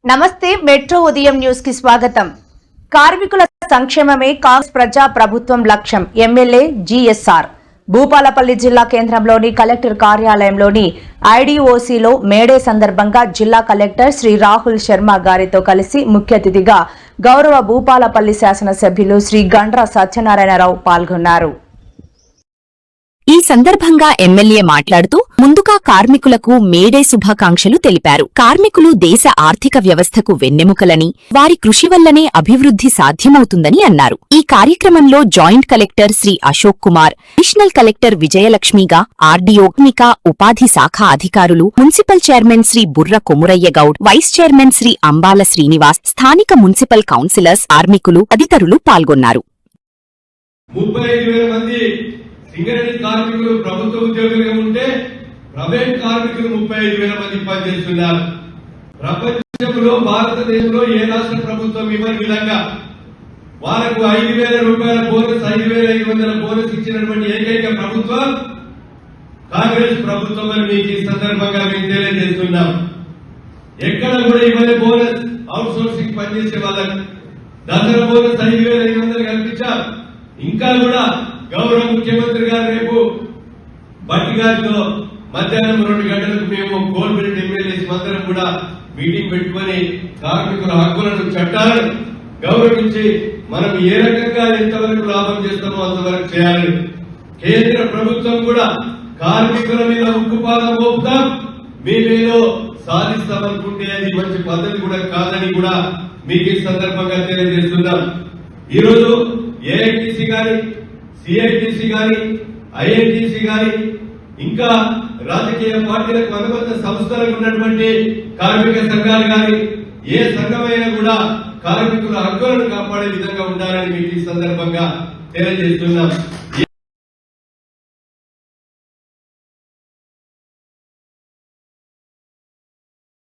నమస్తే మెట్రో ఉదయం న్యూస్ కి స్వాగతం. కార్మికుల సంక్షేమమే కాంగ్రెస్ ప్రజా ప్రభుత్వం లక్ష్యం. ఎమ్మెల్యే జిఎస్ఆర్ భూపాలపల్లి జిల్లా కేంద్రంలోని కలెక్టర్ కార్యాలయంలోని ఐడిఓసిలో మేడే సందర్భంగా జిల్లా కలెక్టర్ శ్రీ రాహుల్ శర్మ గారితో కలిసి ముఖ్య అతిథిగా గౌరవ భూపాలపల్లి శాసనసభ్యులు శ్రీ గండ్ర సత్యనారాయణరావు పాల్గొన్నారు. ఈ సందర్భంగా ఎమ్మెల్యే మాట్లాడుతూ ముందుగా కార్మికులకు మేడే శుభాకాంక్షలు తెలిపారు. కార్మికులు దేశ ఆర్థిక వ్యవస్థకు వెన్నెముకలని, వారి కృషి వల్లనే అభివృద్ధి సాధ్యమవుతుందని అన్నారు. ఈ కార్యక్రమంలో joint collector Shri Ashok Kumar, additional collector విజయలక్ష్మిగా ఆర్డీఓ, ఉపాధి శాఖ అధికారులు, municipal chairman Shri Burra Komuraiah Goud, vice chairman Shri Ambala Srinivas, స్థానిక మున్సిపల్ కౌన్సిలర్స్, కార్మికులు తదితరులు పాల్గొన్నారు. సింగరేణి కార్మికులు ప్రభుత్వ ఉద్యోగులుగా ఉంటే ప్రైవేట్ కార్మికులు 35,000 మంది పనిచేస్తున్నారు. ప్రపంచంలో భారతదేశంలో ఏ రాష్ట్ర ప్రభుత్వం ఇవ్వని విధంగా వారికి 5,000 రూపాయల బోనస్, 5,500 బోనస్ ఇచ్చినటువంటి ఏకైక ప్రభుత్వం కాంగ్రెస్ ప్రభుత్వం అని మీకు ఈ సందర్భంగా మేము తెలియజేస్తున్నాం. ఎక్కడ కూడా ఇవ్వని బోనస్ అవుట్ సోర్సింగ్ పనిచేసే వాళ్ళకి దసరా బోనస్ 5,500 కల్పించాం. ఇంకా కూడా గౌరవ ముఖ్యమంత్రి గారు రేపు బట్టి గారితో మధ్యాహ్నం 2 గంటలకు మేము గవర్నమెంట్ ఎమ్మెల్యేస్ అందరం కూడా మీటింగ్ పెట్టుకుని కార్మికుల హక్కులను, చట్టాలను గౌరవించి మనం ఏ రకంగా ఎంతవరకు లాభం చేస్తామో అంతవరకు చేయాలి. కేంద్ర ప్రభుత్వం కూడా కార్మికుల మీద ఉక్కుపాదం మోపుతాం, మేమేదో సాధిస్తామనుకుంటే అది మంచి పద్ధతి కూడా కాదని కూడా మీకు ఈ సందర్భంగా తెలియజేస్తున్నాం. ఈరోజు ఏఐటీసీ గాని, సిఐటిసి గాని, ఐఐటిసి గాని, ఇంకా రాజకీయ పార్టీలకు అనుబంధ సంస్థలకు ఉన్నటువంటి కార్మిక సంఘాలు గాని, ఏ సంఘమైనా కూడా కార్మికుల హక్కులను కాపాడే విధంగా ఉండాలని మీకు ఈ సందర్భంగా తెలియజేస్తున్నాం.